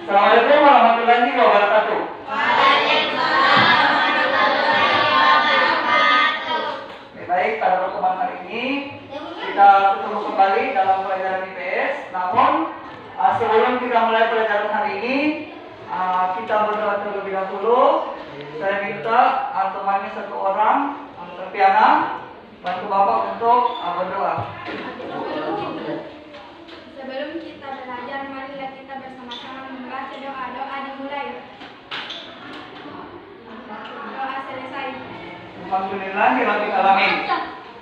Assalamualaikum warahmatullahi wabarakatuh. Oke, baik, pada pertemuan hari ini kita ketemu kembali dalam pelajaran IPS. Namun sebelum kita mulai pelajaran hari ini, kita berdoa terlebih dahulu. Saya minta temannya satu orang, Terpiana, bantu Bapak untuk berdoa. Sebelum kita belajar, marilah kita bersama-sama membaca doa-doa dimulai. Doa selesai. Alhamdulillahirabbil alamin.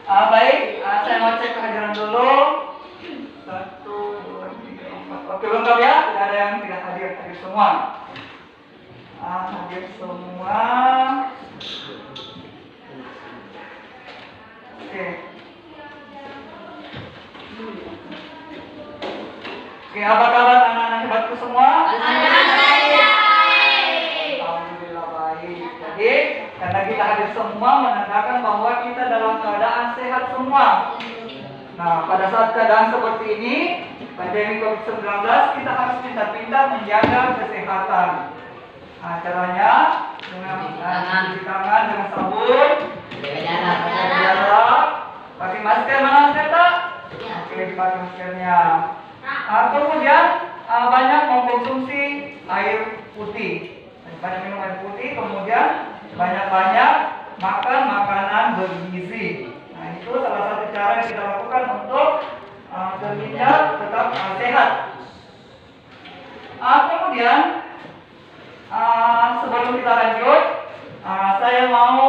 Baik, saya mau cek kehadiran dulu. 1, 2, 3, 4. Oke, lengkap ya. Tidak ada yang tidak hadir, hadir semua. Hadir semua. Oke. Oke, apa kabar anak-anak hebatku semua? Alhamdulillah baik. Jadi, karena kita hadir semua menandakan bahwa kita dalam keadaan sehat semua. Nah, pada saat keadaan seperti ini, pandemi COVID-19, kita harus pintar-pintar menjaga kesehatan. Caranya dengan cuci tangan dengan sabun, jarak, pakai masker, mana masker tak? Oke, dipakai maskernya. Kemudian banyak mengkonsumsi air putih, banyak minum air putih, kemudian banyak-banyak makan makanan bergizi. Nah, itu salah satu cara yang kita lakukan untuk terhindar tetap sehat. Kemudian sebelum kita lanjut, saya mau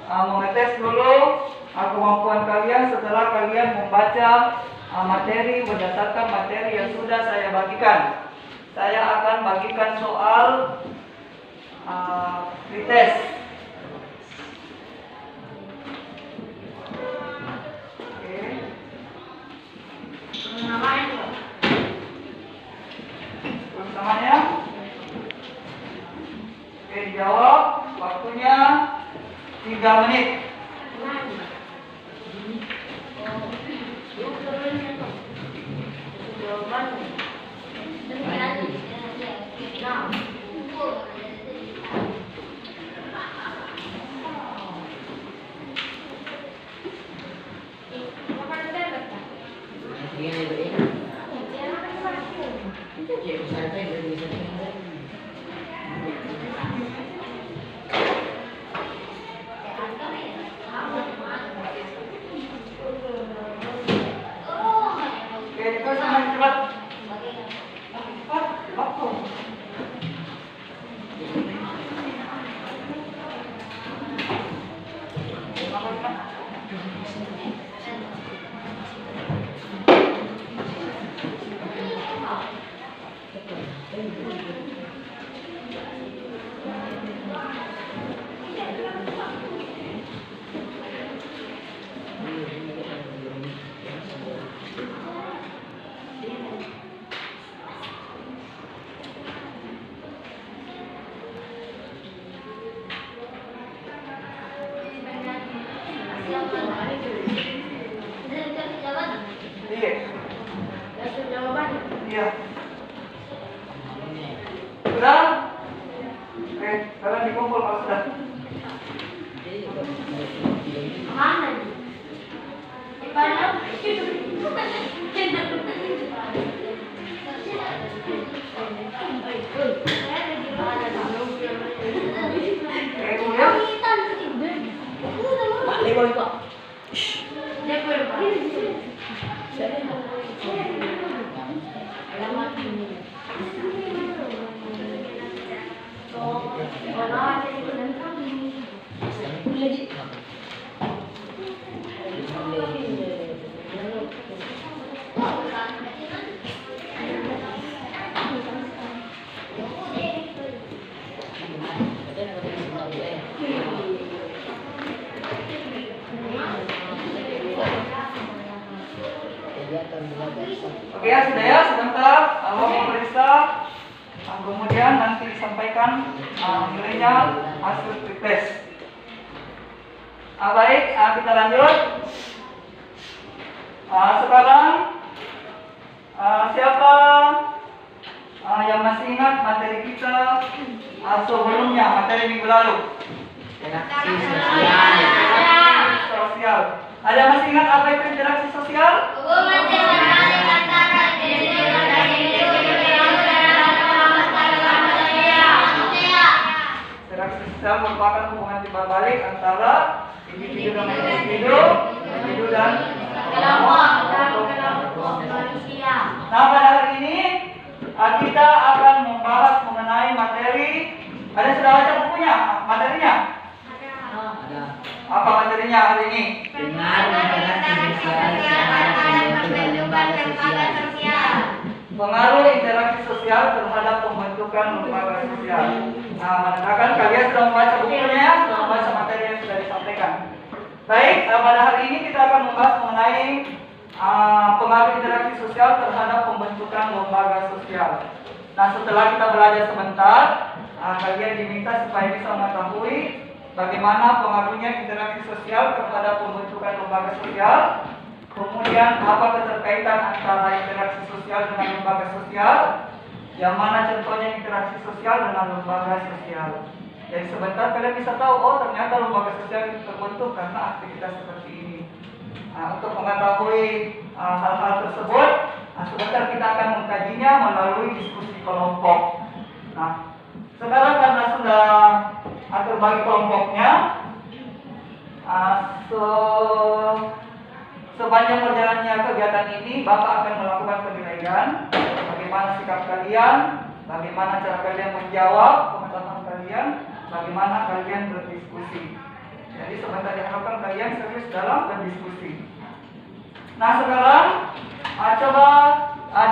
mengetes dulu kemampuan kalian setelah kalian membaca materi berdasarkan materi yang sudah saya bagikan. Saya akan bagikan soal pretest. Oke. Namanya? Oke, dijawab. Waktunya 3 menit. Iya. Sudah? Oke, kalian dikumpul kalau sudah. Mana nih? Di mana? Oke ya, sudah ya, sebentar Allah memeriksa. Kemudian nanti disampaikan nilainya hasil pretest. Baik, kita lanjut. Sekarang siapa yang masih ingat materi kita sebelumnya, materi minggu lalu? Interaksi sosial. Sosial. Ada yang masih ingat apa itu interaksi sosial? Interaksi sosial merupakan hubungan timbal balik antara individu dengan individu, individu dan kelompok. Nah, pada hari ini kita akan membahas mengenai materi. Ada sudah baca bukunya? Materinya? Ada. Apa materinya hari ini? Pengaruh interaksi sosial terhadap pembentukan lembaga sosial. Nah, menandakan kalian sudah membaca bukunya, sudah membaca materi yang sudah disampaikan. Baik, pada hari ini kita akan membahas mengenai pengaruh interaksi sosial terhadap pembentukan lembaga sosial. Nah, setelah kita belajar sebentar, kalian diminta supaya bisa mengetahui bagaimana pengaruhnya interaksi sosial terhadap pembentukan lembaga sosial. Kemudian apa keterkaitan antara interaksi sosial dengan lembaga sosial? Yang mana contohnya interaksi sosial dengan lembaga sosial? Jadi sebentar kalian bisa tahu, oh ternyata lembaga sosial itu terbentuk karena aktivitas seperti ini. Untuk mengetahui hal-hal tersebut, sebentar kita akan mengkajinya melalui diskusi kelompok. Nah, sekarang karena sudah terbagi kelompoknya, sepanjang berjalannya kegiatan ini, Bapak akan melakukan penilaian bagaimana sikap kalian, bagaimana cara kalian menjawab pengetahuan kalian, bagaimana kalian berdiskusi. Jadi sebentar diharapkan kalian serius dalam berdiskusi. Nah, sekarang coba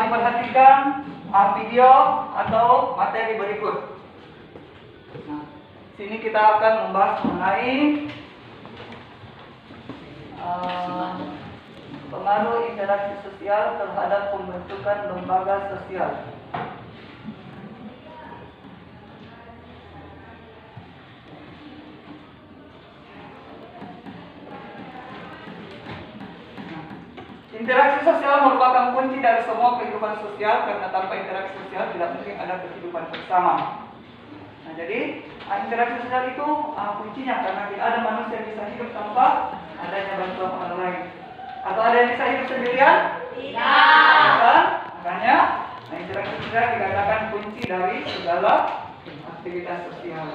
diperhatikan video atau materi berikut. Nah, sini kita akan membahas mengenai pengaruh interaksi sosial terhadap pembentukan lembaga sosial. Interaksi sosial merupakan kunci dari semua kehidupan sosial karena tanpa interaksi sosial tidak mungkin ada kehidupan bersama. Nah, jadi interaksi sosial itu kuncinya karena tidak ada manusia yang bisa hidup tanpa adanya bantuan orang lain. Atau ada yang bisa hidup sendirian? Tidak. Kan? Makanya interaksi sosial dikatakan kunci dari segala aktivitas sosial.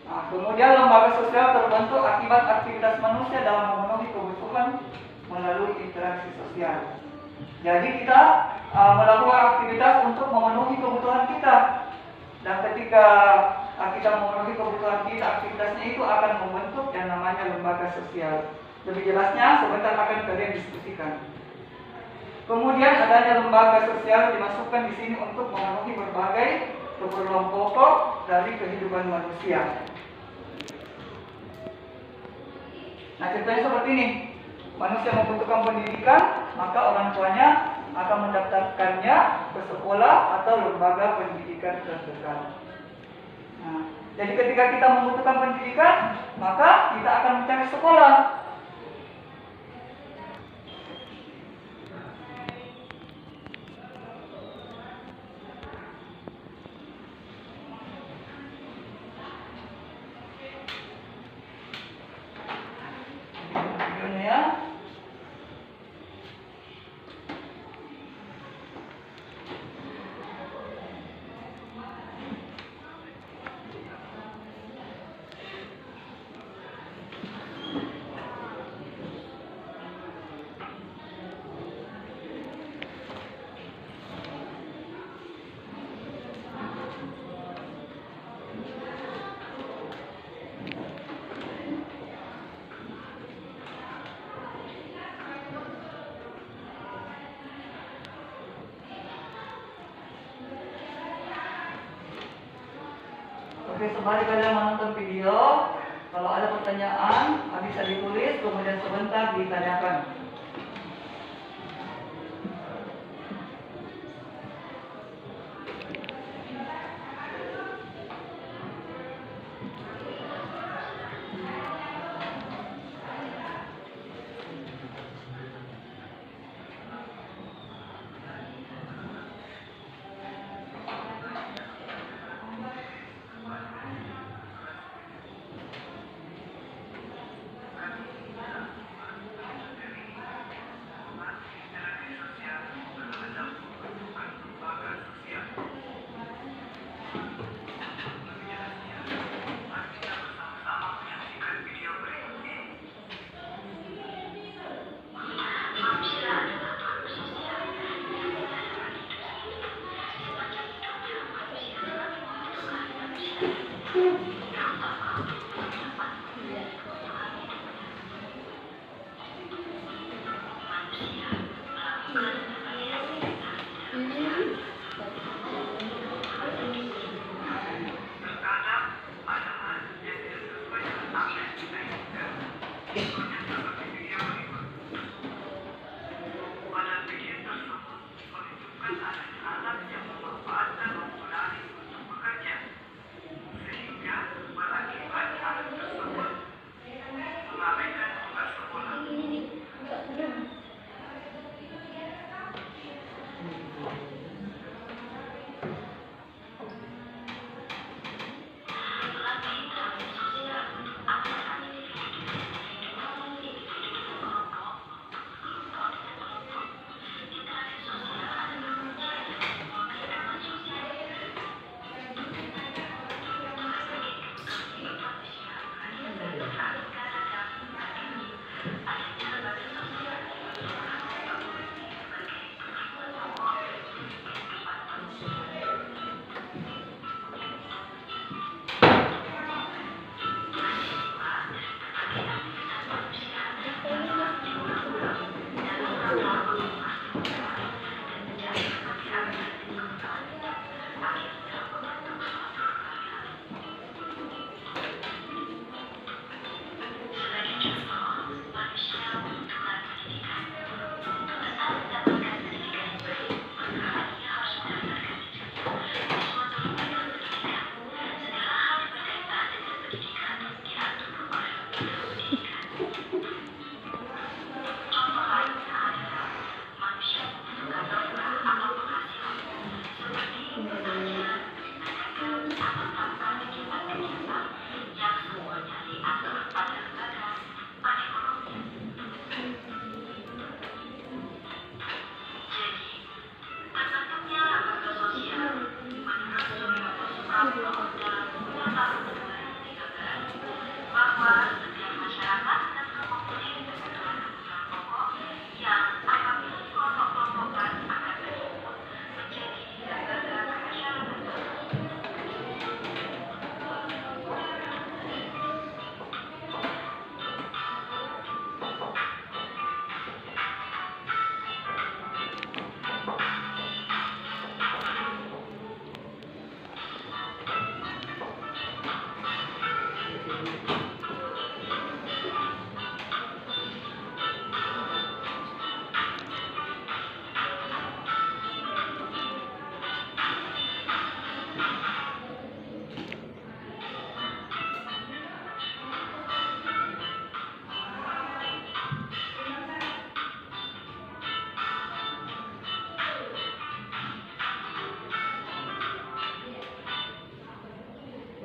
Nah, kemudian lembaga sosial terbentuk akibat aktivitas manusia dalam memenuhi kebutuhan melalui interaksi sosial. Jadi kita melakukan aktivitas untuk memenuhi kebutuhan kita. Dan ketika kita memenuhi kebutuhan kita, aktivitasnya itu akan membentuk yang namanya lembaga sosial. Lebih jelasnya sebentar akan kalian diskusikan. Kemudian adanya lembaga sosial dimasukkan di sini untuk memenuhi berbagai keperluan pokok dari kehidupan manusia. Nah, contohnya seperti ini. Manusia membutuhkan pendidikan, maka orang tuanya akan mendaftarkannya ke sekolah atau lembaga pendidikan terdekat. Nah, jadi ketika kita membutuhkan pendidikan, maka kita akan mencari sekolah. Videonya ya. Oke, sembari kalian menonton video, kalau ada pertanyaan bisa ditulis, kemudian sebentar ditanyakan.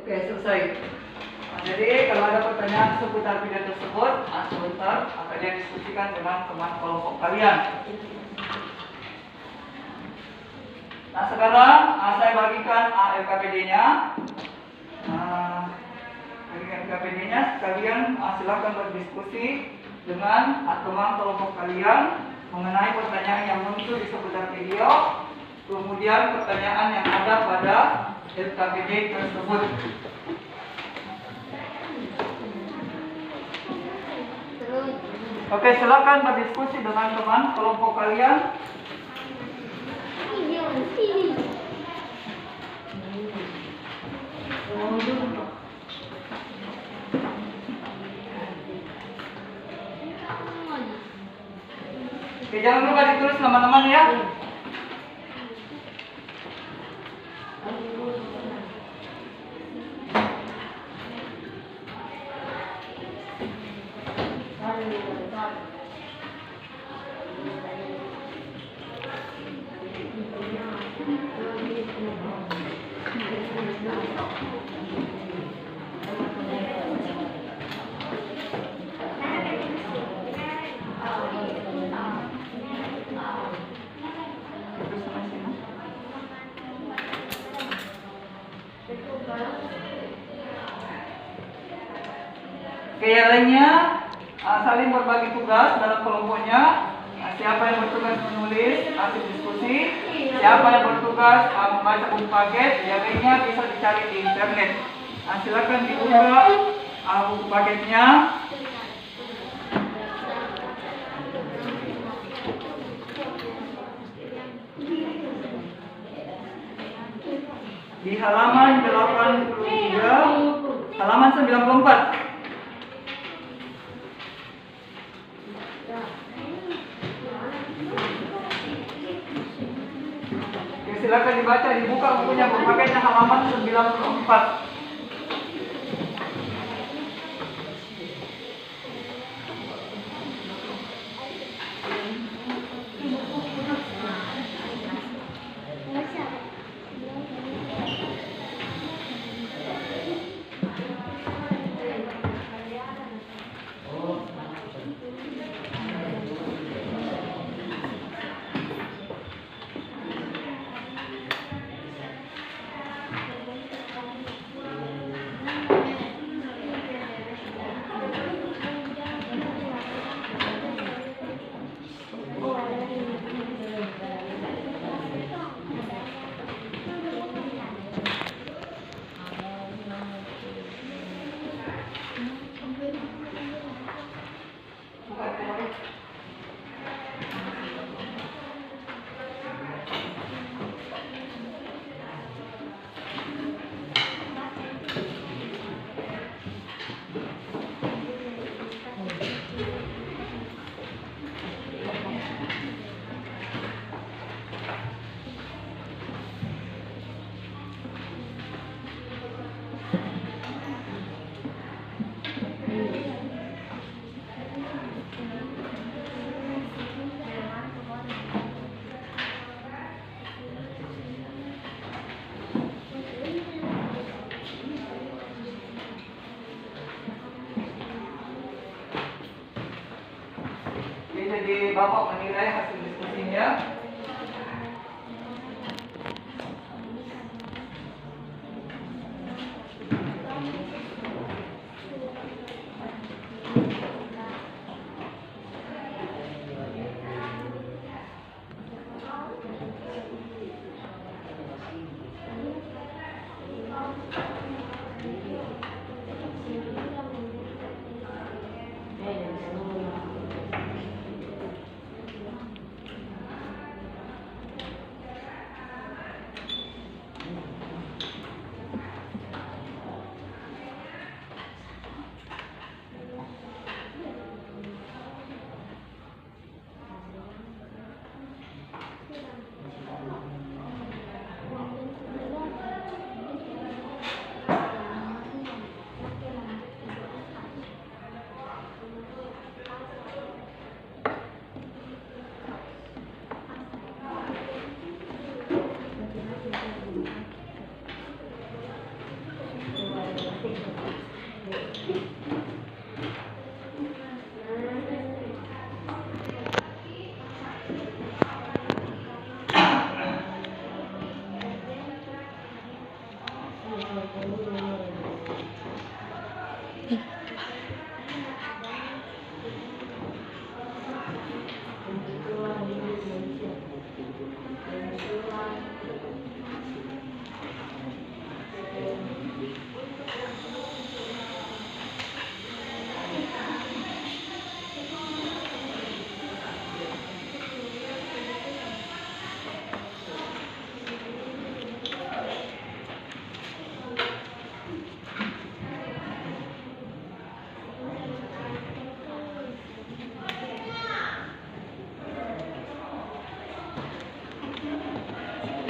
Oke, selesai. Nah, jadi kalau ada pertanyaan seputar video tersebut, sebentar akan diskusikan dengan teman kelompok kalian. Nah, sekarang saya bagikan LKPD-nya. Dari LKPD-nya sekalian silakan berdiskusi dengan teman kelompok kalian mengenai pertanyaan yang muncul di seputar video, kemudian pertanyaan yang ada pada LKPD tersebut. Oke, silakan berdiskusi dengan teman kelompok kalian. Oke, jangan lupa ditulis nama-nama ya. Oke, yang lainnya saling berbagi tugas dalam kelompoknya. Siapa yang bertugas menulis hasil diskusi, Siapa yang bertugas membaca buku paket, yang lainnya bisa dicari di internet. Nah, silakan dibuka buku paketnya. Di halaman 83, halaman 94. Oke, silakan dibaca, dibuka bukunya, paketnya halaman 94. Jadi Bapak menilai hasil diskusinya.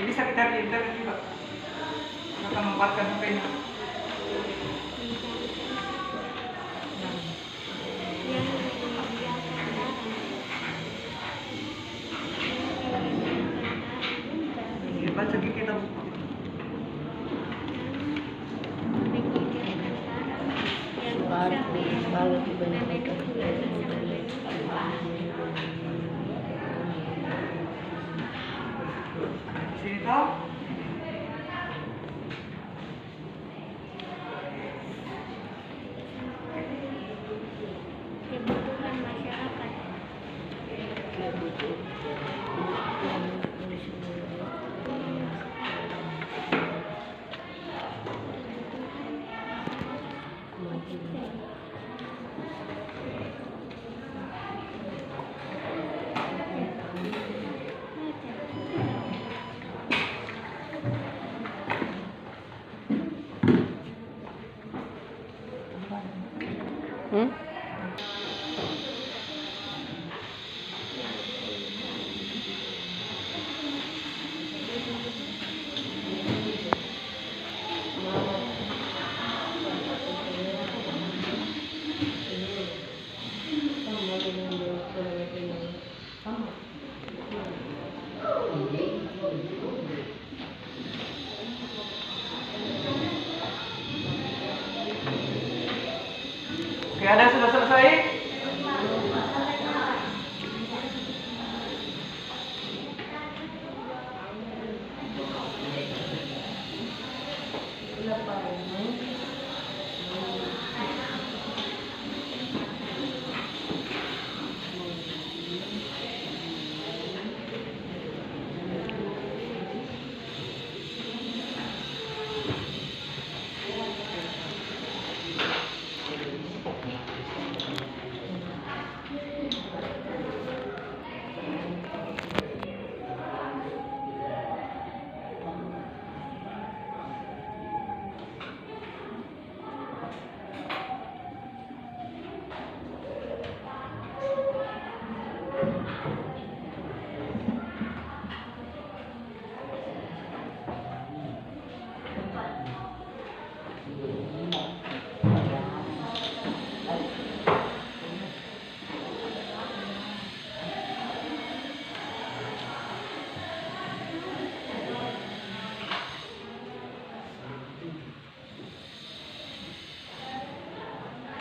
Bisa kita di internet juga. Kita memanfaatkan HP-nya. Baca kita buku. Sini toh. Kebutuhan masyarakat. Oke, ada yang sudah selesai?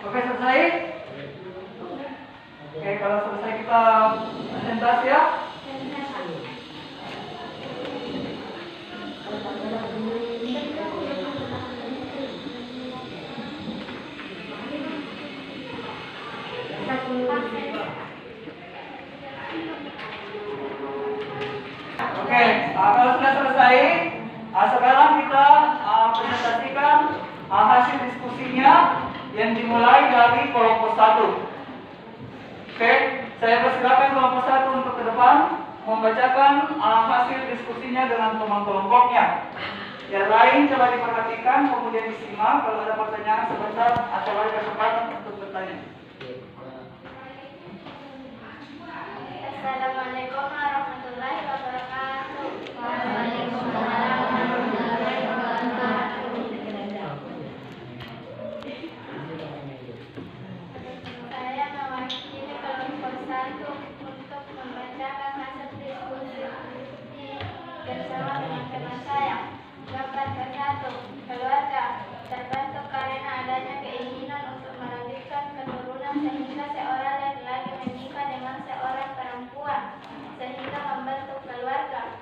Oke, selesai? Oke, kalau selesai kita presentasi ya. Oke, kalau sudah selesai, sekarang kita presentasikan hasil diskusinya yang dimulai dari kelompok 1. Oke, saya persilakan kelompok 1 untuk ke depan membacakan hasil diskusinya dengan teman kelompoknya. Yang lain coba diperhatikan, kemudian disimak. Kalau ada pertanyaan sebentar, coba kesempatan untuk bertanya. Assalamualaikum warahmatullahi wabarakatuh. Waalaikumsalam warahmatullahi wabarakatuh. Saya mewakili kelompok 1 untuk membacakan hasil diskusi bersama dengan teman saya. Gambar ke-1, keluarga terbentuk karena adanya keinginan untuk melanjutkan keturunan sehingga seorang laki-laki menikah dengan seorang perempuan sehingga membentuk keluarga.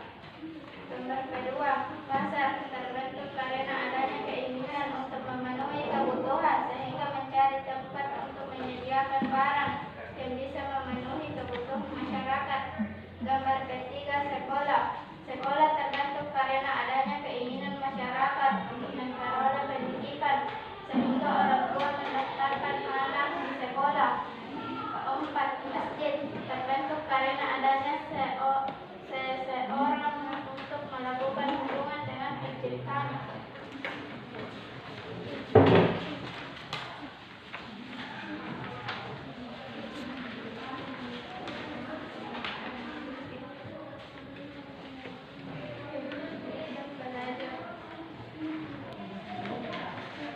Gambar kedua, pasar terbentuk karena adanya keinginan untuk memenuhi kebutuhan sehingga mencari tempat untuk menyediakan barang yang bisa memenuhi kebutuhan masyarakat. Gambar ketiga, sekolah. Sekolah terbentuk karena adanya keinginan masyarakat untuk memperoleh pendidikan sehingga orang tua mendaftarkan anak di sekolah. Keempat, masjid terbentuk karena adanya seseorang untuk melakukan hubungan dengan penciptanya.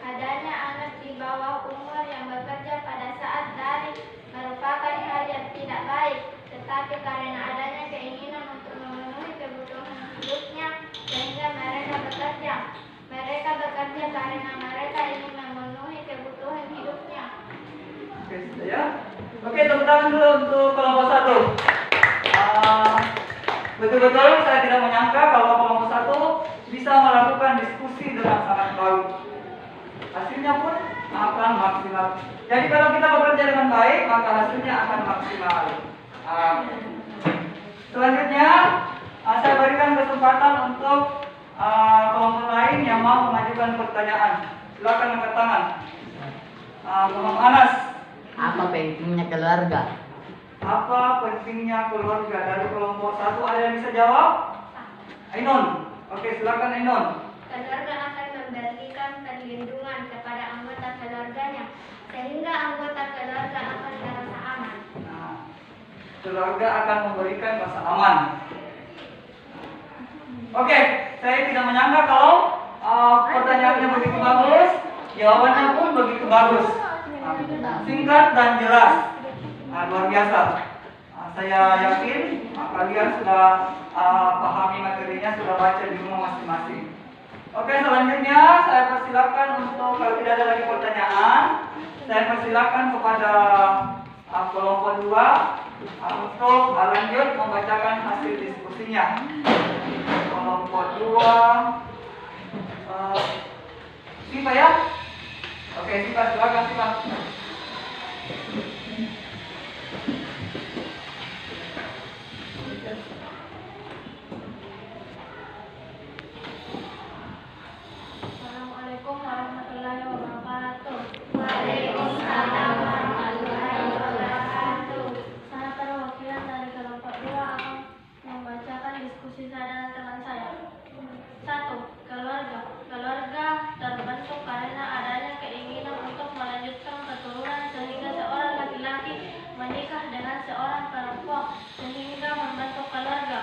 Adanya anak di bawah umur yang bekerja pada saat dari merupakan hal yang tidak baik, tetapi karena adanya keinginan untuk memenuhi kebutuhan hidupnya sehingga mereka bekerja. Mereka bekerja karena mereka ingin memenuhi kebutuhan hidupnya. Oke, sudah ya. Oke, tepuk tangan dulu untuk kelompok 1. Betul-betul saya tidak menyangka kalau kelompok 1 bisa melakukan diskusi dengan sangat baik. Hasilnya pun akan maksimal. Jadi kalau kita bekerja dengan baik, maka hasilnya akan maksimal. Selanjutnya, saya berikan kesempatan untuk kelompok lain yang mau mengajukan pertanyaan. Silakan angkat tangan. Muhammad Anas. Apa pentingnya keluarga? Apa pentingnya keluarga? Dari kelompok 1 ada yang bisa jawab? Ainun. Oke, silakan Ainun. Keluarga akan memberikan perlindungan kepada anggota keluarganya sehingga anggota keluarga akan merasa aman. Nah, keluarga akan memberikan rasa aman. Oke, saya tidak menyangka kalau pertanyaannya begitu bagus, jawabannya pun begitu bagus. Singkat dan jelas. Luar biasa. Saya yakin kalian sudah pahami materinya, sudah baca di rumah masing-masing. Oke, selanjutnya saya persilakan untuk, kalau tidak ada lagi pertanyaan, saya persilakan kepada kelompok 2 untuk lanjut membacakan hasil diskusinya. Kelompok 2 Siva ya? Oke, Siva, silakan Siva. Assalamualaikum warahmatullahi wabarakatuh. Waalaikumsalam warahmatullahi wabarakatuh. Saya perwakilan dari kelompok 2 akan membacakan diskusi saya dengan teman saya. 1. Keluarga. Keluarga terbentuk karena adanya keinginan untuk melanjutkan keturunan sehingga seorang laki-laki menikah dengan seorang perempuan sehingga membentuk keluarga.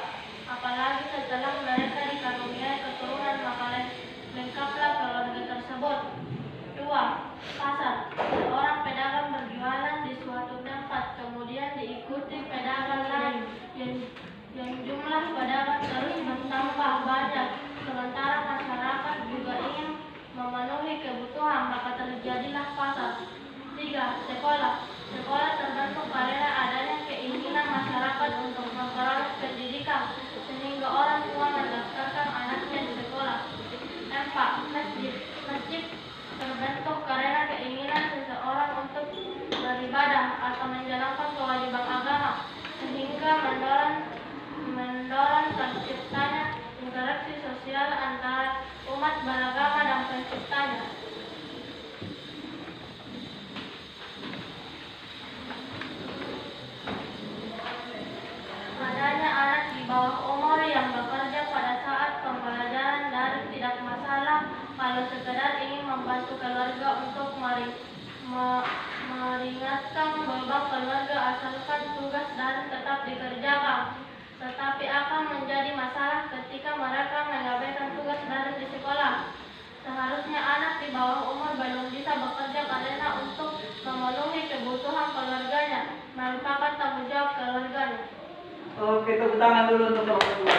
Apalagi setelah mereka dikaruniai keturunan maka lengkaplah keluarga tersebut. 2. Pasar. Seorang pedagang berjualan di suatu tempat, kemudian diikuti pedagang lain yang jumlah pedagang terus bertambah banyak, sementara masyarakat juga ingin memenuhi kebutuhan, maka terjadilah pasar. 3. Sekolah. Sekolah terbentuk karena adanya keinginan masyarakat untuk memperoleh pendidikan, sehingga orang tua mendaftarkan anaknya di sekolah. 4. Masjid. Masjid terbentuk karena keinginan seseorang untuk beribadah atau menjalankan kewajiban agama, sehingga mendorong terciptanya interaksi sosial antara umat beragama dan penciptanya. Adanya anak di bawah umur yang bekerja pada saat pembelajaran daring tidak masalah kalau sekedar ingin membantu keluarga untuk meringankan beban keluarga asalkan tugas daring tetap dikerjakan. Tetapi akan menjadi masalah ketika mereka mengabaikan tugas daring di sekolah. Seharusnya anak di bawah umur belum bisa bekerja karena untuk memenuhi kebutuhan keluarganya merupakan tanggung jawab keluarganya. Oke, tepuk tangan dulu untuk kelompok 2.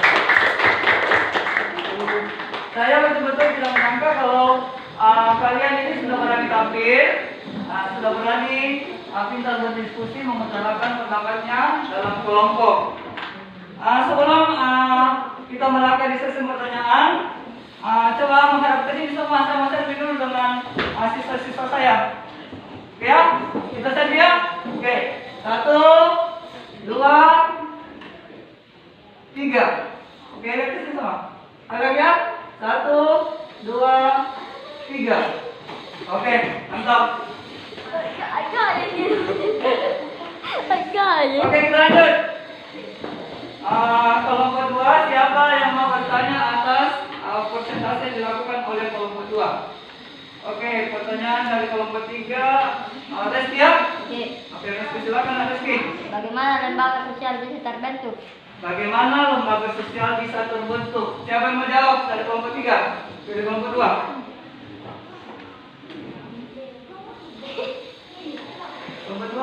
Saya betul-betul tidak menyangka kalau kalian ini sudah berani tampil, sudah berani pintar berdiskusi, mengutarakan pendapatnya dalam kelompok. Sebelum kita melakukan sesi pertanyaan, coba menghadap ke sini semua, sama saya dulu dengan siswa-siswa saya. Oke ya, kita siap ya? Oke, 1, 2, 3. Oke, lihat ke sini semua. Ada ya? 1, 2, 3. Oke, mantap. Oke, kita lanjut. Kelompok 2, siapa yang mau bertanya atas persentase yang dilakukan oleh kelompok 2? Oke, pertanyaan dari kelompok 3. Reski ya? Oke, Reski, silakan Reski. Bagaimana lembaga sosial bisa terbentuk? Bagaimana lembaga sosial bisa terbentuk? Siapa yang mau jawab dari kelompok 3? Dari kelompok 2? Kelompok 2?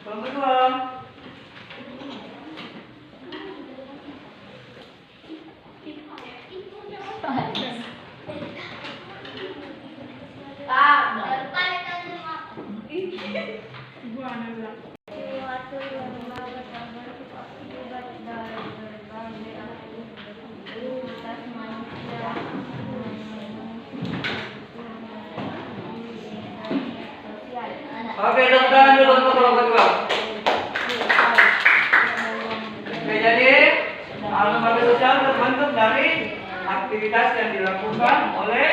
Kelompok 2? Suatu lembaga terbentuk akibat dari berbagai aktivitas manusia sosial. Oke, tepuk tangan dulu untuk kelompok 2. Oke, jadi lembaga sosial terbentuk dari aktivitas yang dilakukan oleh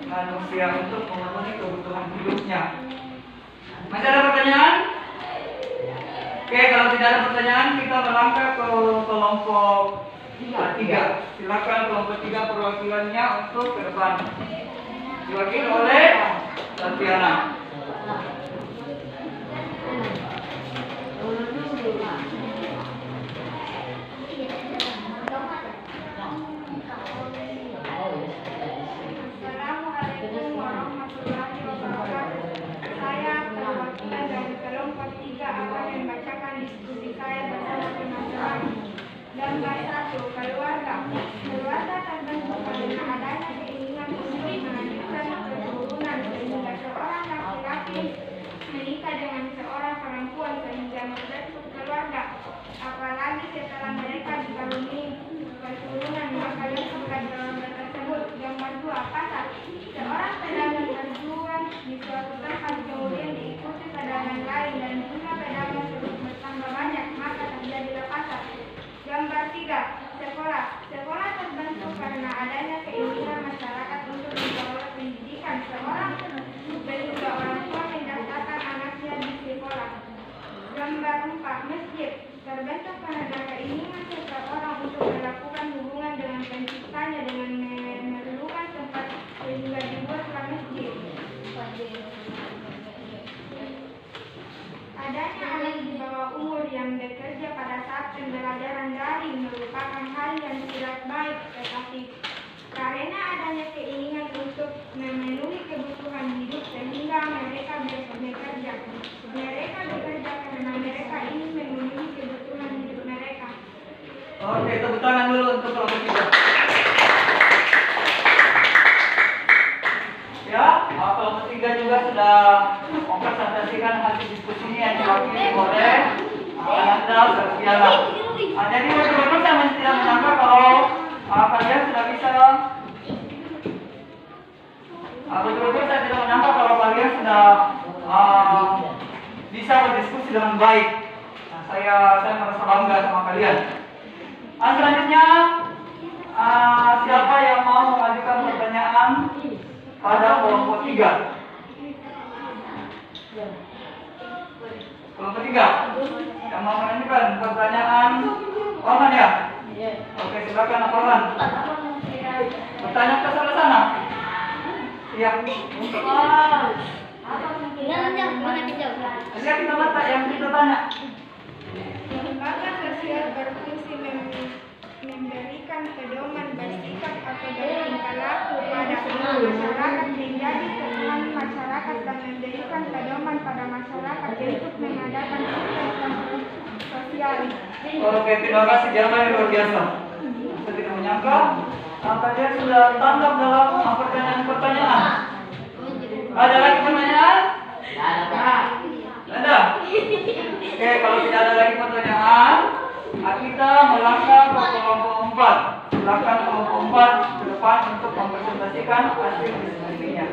manusia untuk memenuhi kebutuhan hidupnya. Masih ada pertanyaan? Oke, kalau tidak ada pertanyaan, kita melangkah ke kelompok 3. Silakan kelompok 3 perwakilannya untuk ke depan. Diwakili oleh Tatiana. Assalamualaikum warahmatullahi wabarakatuh. Saya perwakilan dari kelompok 3 akan membacakan diskusi saya bersama teman-teman. Gambar 1. Keluarga. Keluarga terbentuk karena adanya keinginan untuk melanjutkan keturunan sehingga seorang laki-laki menikah dengan seorang perempuan sehingga membentuk keluarga. Apalagi setelah mereka dikaruniai keturunan maka disebutkan dalam tersebut. Gambar 2. Pasar. Seorang pedagang berjualan di suatu tempat kemudian diikuti pedagang lain dan jumlah pedagang terus bertambah banyak maka terjadilah pasar. Gambar 3. Sekolah. Sekolah terbentuk karena adanya keinginan masyarakat untuk memperoleh pendidikan. Seorang dan juga orang tua mendaftarkan anaknya di sekolah. Gambar 4. Masjid. Terbentuk karena keinginan seseorang untuk melakukan hubungan dengan penciptanya dengan memerlukan tempat sehingga dibuatlah masjid. Adanya anak di bawah umur yang bekerja pada saat pembelajaran daring merupakan hal yang tidak baik, tetapi karena adanya keinginan untuk memenuhi kebutuhan hidup sehingga mereka bekerja. Mereka bekerja karena mereka ingin memenuhi kebutuhan hidup mereka. Oke, tepuk tangan dulu untuk kelompok 3. Ya, kelompok 3 juga sudah mempresentasikan hasil diskusi ini yang diwakili oleh Anda Serpiala. Jadi betul-betul saya tidak menyangka kalau kalian sudah bisa betul-betul saya tidak menyangka kalau kalian sudah bisa berdiskusi dengan baik. Nah, saya merasa bangga sama kalian. Selanjutnya siapa yang mau mengajukan pertanyaan pada kelompok 3? Kelompok 3 yang mau mengajukan pertanyaan, Orhan ya? Oke, silakan Orhan. Bertanya ke sebelah sana. Iya. Lihat kita mata yang kita tanya. Lembaga sosial berfungsi memberikan pedoman bersikap atau bertingkah laku pada masyarakat, menjadi teman masyarakat dan memberikan pedoman pada masyarakat untuk mengadakan sistem sosial. Oke, terima kasih Jerman yang luar biasa. Saya tidak menyangka kalian sudah tanggap dalam pertanyaan-pertanyaan. Ada lagi pertanyaan? Ada? Oke, kalau tidak ada lagi pertanyaan, kita melangkah ke kelompok 4. Silakan kelompok 4 ke depan untuk mempresentasikan hasil diskusinya.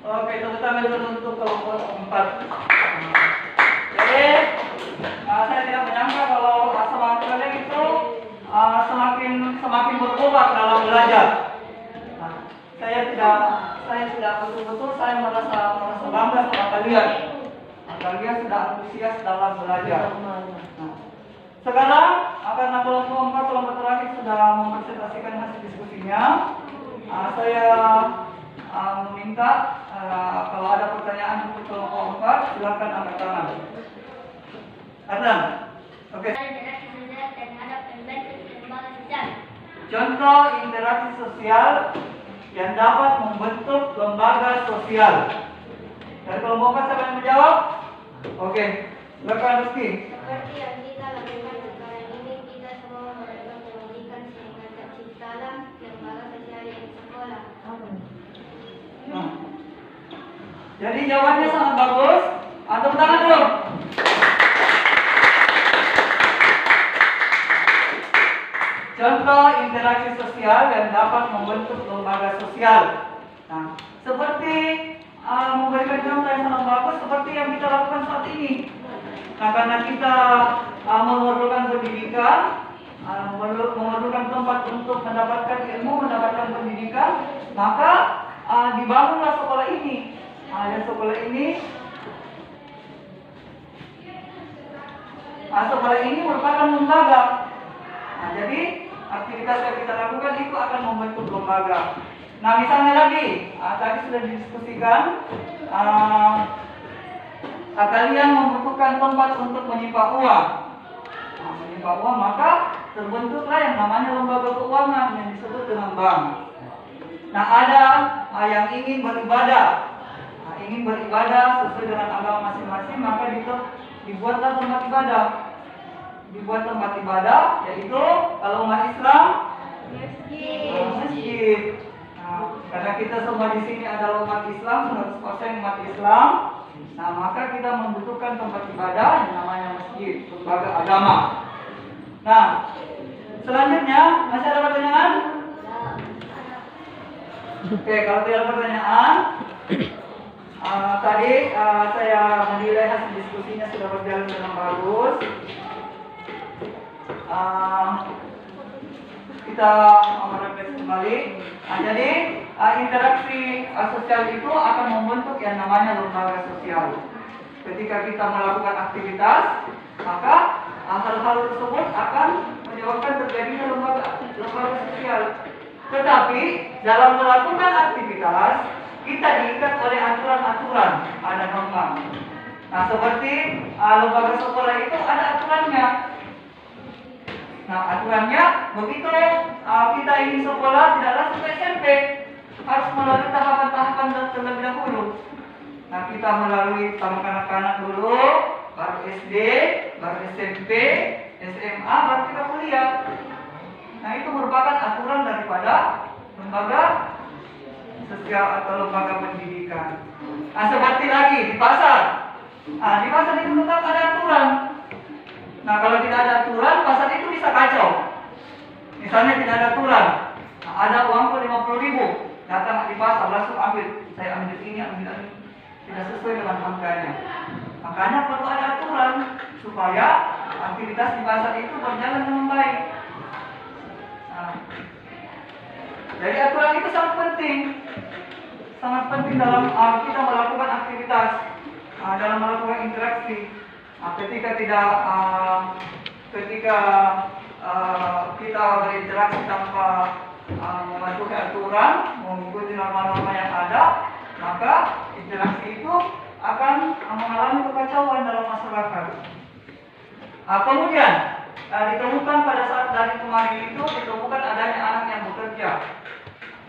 Oke, tepuk tangan dulu untuk kelompok 4. Jadi, saya tidak menyangka kalau semangat kalian itu semakin berkobar dalam belajar. Nah, saya sudah betul-betul saya merasa bangga sama kalian. Kalian sudah antusias dalam belajar. Nah, Sekarang karena kelompok 4 kelompok terakhir sudah mempresentasikan hasil diskusinya, saya meminta kalau ada pertanyaan untuk kelompok 4 silakan angkat tangan. Adnan, oke. Interaksi sosial terhadap pembentuk lembaga sosial. Contoh interaksi sosial yang dapat membentuk lembaga sosial. Dari kelompok 4 siapa yang menjawab? Oke, silakan Rizky. Seperti yang kita lakukan sekarang ini, kita semua melakukan pendidikan sehingga terciptalah lembaga sosial di sekolah. Nah, jadi jawabannya sangat bagus. Tepuk tangan dulu. Contoh interaksi sosial yang dapat membentuk lembaga sosial. Nah, seperti memberikan contoh yang sangat bagus seperti yang kita lakukan saat ini. Nah, karena kita memerlukan pendidikan, memerlukan tempat untuk mendapatkan ilmu, mendapatkan pendidikan, maka dibangunlah sekolah ini. Dan sekolah ini merupakan lembaga. Nah, jadi aktivitas yang kita lakukan itu akan membentuk lembaga. Nah, misalnya lagi, tadi sudah didiskusikan, kalian membutuhkan tempat untuk menyimpan uang. Nah, menyimpan uang, maka terbentuklah yang namanya lembaga keuangan yang disebut dengan bank. Nah, ada yang ingin beribadah, sesuai dengan agama masing-masing, maka dibuatlah tempat ibadah. Dibuat tempat ibadah, yaitu kalau umat Islam masjid. Nah, karena kita semua di sini adalah umat Islam, 100% umat Islam. Nah, maka kita membutuhkan tempat ibadah yang namanya masjid, lembaga agama. Nah, selanjutnya masih ada pertanyaan? Oke, kalau tidak ada pertanyaan, tadi saya menilai hasil diskusinya sudah berjalan dengan bagus. Kita merefleksi kembali. Nah, jadi interaksi sosial itu akan membentuk yang namanya lembaga sosial. Ketika kita melakukan aktivitas, maka hal-hal tersebut akan menyebabkan terjadinya lembaga sosial. Tetapi dalam melakukan aktivitas, kita diikat oleh aturan-aturan, ada norma. Nah, seperti lembaga sekolah itu ada aturannya. Nah, aturannya begitu kita ingin sekolah tidak langsung ke SMP, harus melalui tahapan-tahapan terlebih dahulu. Nah, kita melalui taman kanak-kanak dulu, baru SD, baru SMP, SMA, baru kita kuliah. Nah, itu merupakan aturan daripada lembaga sosial atau lembaga pendidikan. Nah, seperti lagi di pasar. Nah, di pasar itu tetap ada aturan. Nah, kalau tidak ada aturan, pasar itu bisa kacau. Misalnya tidak ada aturan, nah, ada uangku 50.000, datang di pasar langsung ambil, saya ambil ini, tidak sesuai dengan angkanya. Makanya perlu ada aturan supaya aktivitas di pasar itu berjalan dengan baik. Nah, jadi aturan itu sangat penting dalam kita melakukan aktivitas, dalam melakukan interaksi. Nah, ketika kita berinteraksi tanpa mematuhi aturan, mengikuti norma-norma yang ada, maka interaksi itu akan mengalami kekacauan dalam masyarakat. Kemudian ditemukan pada saat dari kemarin itu ditemukan adanya anak yang bekerja.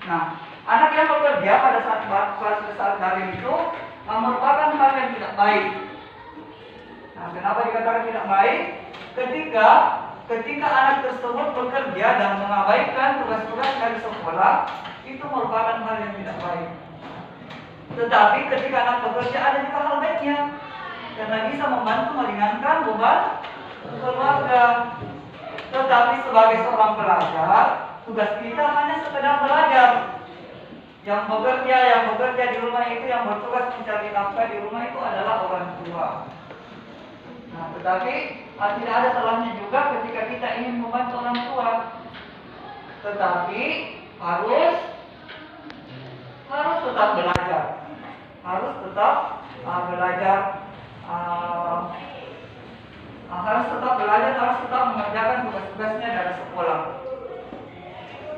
Nah, anak yang bekerja pada saat daring itu merupakan hal yang tidak baik. Nah, kenapa dikatakan tidak baik? Ketika anak tersebut bekerja dan mengabaikan tugas-tugas dari sekolah, itu merupakan hal yang tidak baik. Tetapi ketika anak bekerja ada juga hal baiknya, karena bisa membantu meringankan beban keluarga. Tetapi sebagai seorang pelajar, tugas kita hanya sekedar belajar. Yang bekerja di rumah itu, yang bertugas mencari nafkah di rumah itu adalah orang tua. Nah, tetapi tidak ada salahnya juga ketika kita ingin membantu orang tua. Tetapi harus tetap belajar. Harus tetap belajar harus tetap mengerjakan tugas-tugasnya dari sekolah.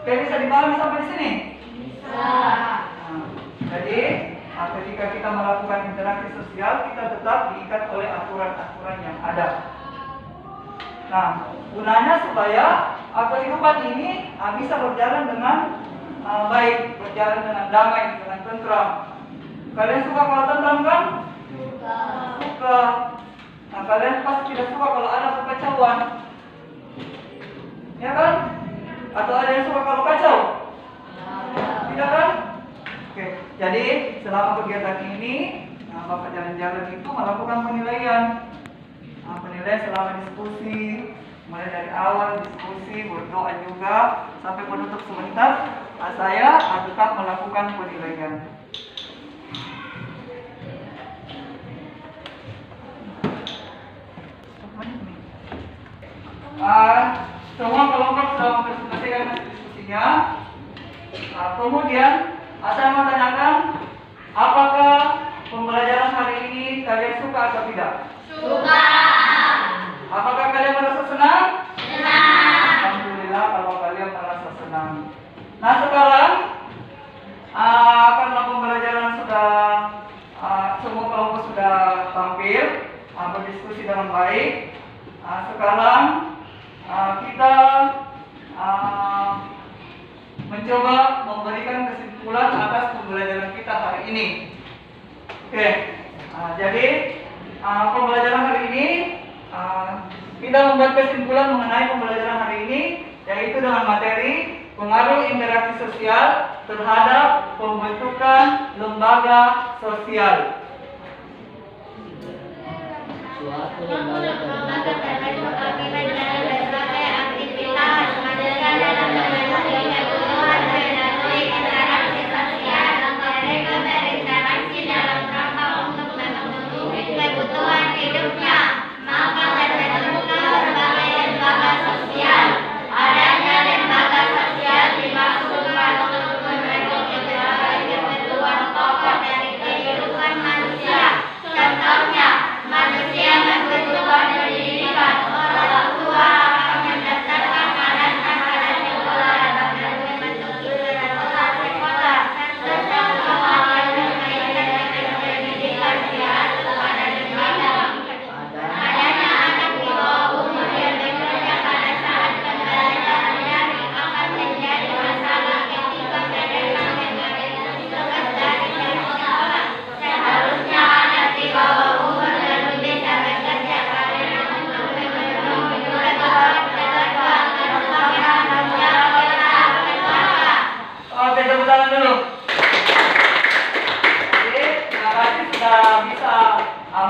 Oke, bisa dipahami sampai di sini? Nah, jadi ketika kita melakukan interaksi sosial, kita tetap diikat oleh aturan-aturan yang ada. Nah, gunanya supaya kehidupan ini bisa berjalan dengan baik, berjalan dengan damai, dengan tentram. Kalian suka kalau tentram kan? Suka. Nah, kalian pasti tidak suka kalau ada kekacauan, ya kan? Atau ada yang suka kalau kacau? Tidak kan? Oke, jadi selama kegiatan ini, Bapak jalan-jalan itu melakukan penilaian. Penilaian selama diskusi, mulai dari awal diskusi, berdoa juga, sampai penutup sebentar, saya tetap melakukan penilaian. Semua kelompok sudah mempresentasikan hasil diskusinya. Kemudian saya mau tanyakan, apakah pembelajaran hari ini kalian suka atau tidak? Suka. Apakah kalian merasa senang? Senang. Alhamdulillah kalau kalian merasa senang. Nah, sekarang karena pembelajaran sudah semua kelompok sudah tampil berdiskusi dengan baik. Sekarang kita mencoba memberikan kesimpulan atas pembelajaran kita hari ini. Oke, jadi pembelajaran hari ini kita membuat kesimpulan mengenai pembelajaran hari ini, yaitu dengan materi pengaruh interaksi sosial terhadap pembentukan lembaga sosial. Suatu lembaga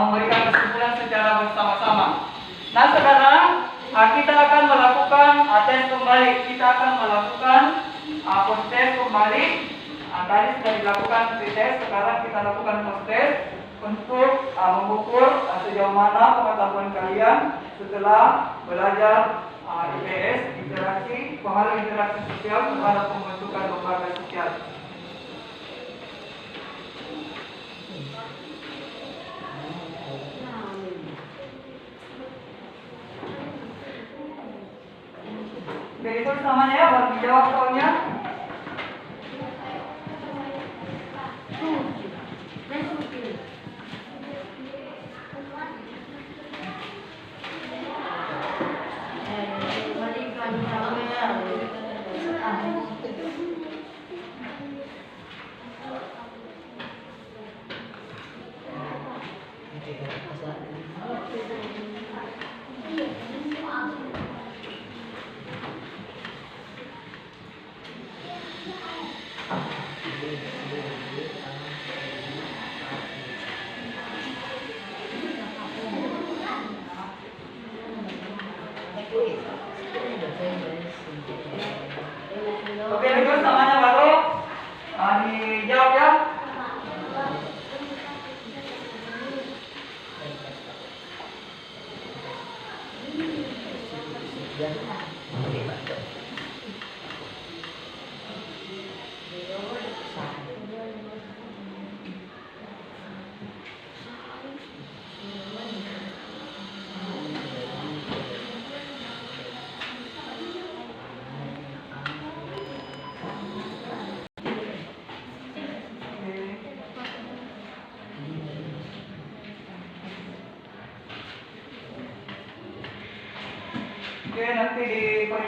memberikan kesimpulan secara bersama-sama. Nah, sekarang kita akan melakukan tes kembali. Kita akan melakukan post test kembali. Tadi sudah dilakukan pre-test, sekarang kita lakukan post test untuk mengukur sejauh mana pengetahuan kalian setelah belajar IPS, pengaruh interaksi sosial terhadap pembentukan lembaga sosial. Oke, itu namanya ya, buat dijawab soalnya.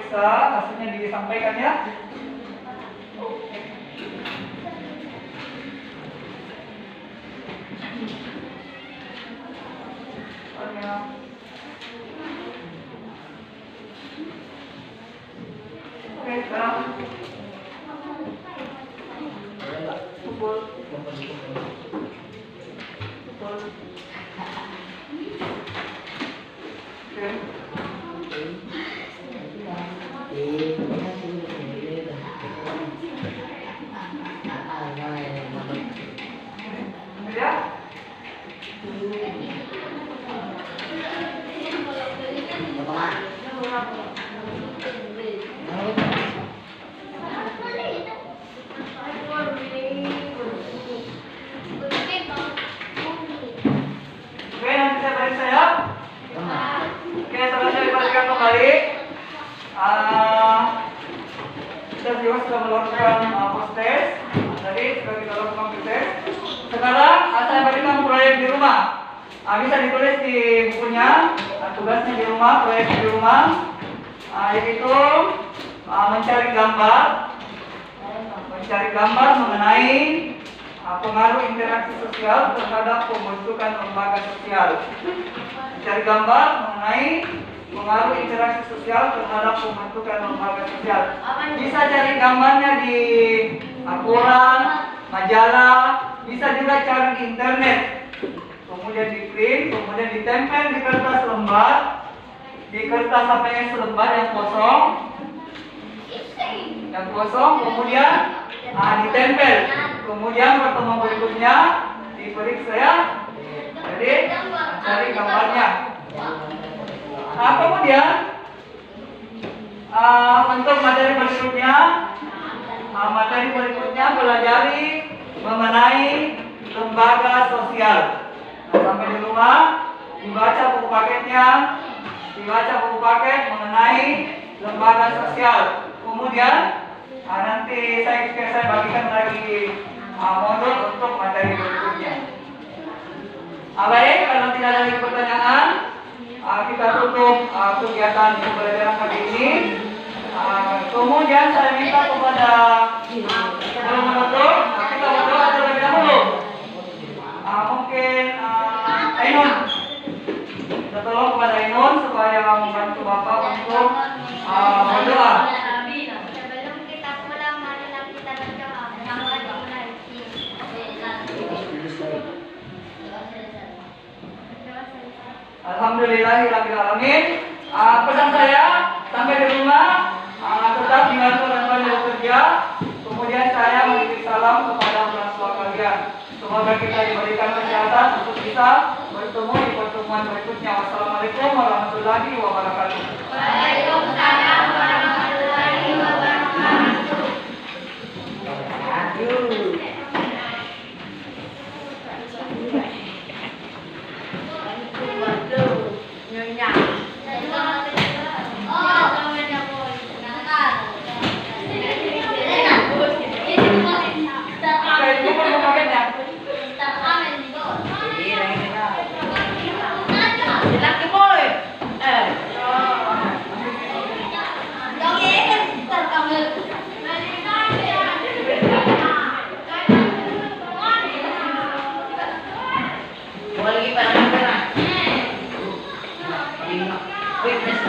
periksa, hasilnya disampaikan ya. Oke, sekarang pukul. Oke. Ya. Oke, nanti saya periksa ya. Oke, selanjutnya dipastikan kembali. Kita juga sudah melakukan post test. Tadi sudah kita lakukan post test. Sekarang saya berikan proyek di rumah. Bisa ditulis di bukunya. Tugasnya di rumah, proyek di rumah, yaitu mencari gambar mengenai pengaruh interaksi sosial terhadap pembentukan lembaga sosial. Mencari gambar mengenai pengaruh interaksi sosial terhadap pembentukan lembaga sosial. Bisa cari gambarnya di koran, majalah, bisa juga cari di internet. Kemudian di print, kemudian ditempel di kertas lembar, di kertas HPS lembar yang kosong, kemudian ditempel. Kemudian pertemuan berikutnya diperiksa ya. Jadi cari gambarnya. Kemudian untuk materi berikutnya pelajari mengenai lembaga sosial. Sampai di rumah dibaca buku paket mengenai lembaga sosial. Kemudian nanti saya bagikan lagi modul untuk materi berikutnya. Baik, kalau tidak ada lagi pertanyaan, kita tutup kegiatan pembelajaran kali ini. Kemudian saya minta kepada sebelum menutup, kita berdoa terlebih dahulu. Mungkin Ainun, kita tolong kepada Ainun supaya membantu Bapak untuk berdoa. Sebelum kita pulang, marilah kita berdoa. Alhamdulillahirabbil alamin. Pesan saya sampai di rumah tetap dibantu dan banyak bekerja. Kemudian saya menitip salam kepada orang tua kalian. Semoga kita diberikan kesehatan untuk bisa bertemu di pertemuan berikutnya. Wassalamualaikum warahmatullahi wabarakatuh. Waalaikumsalam warahmatullahi wabarakatuh. Witness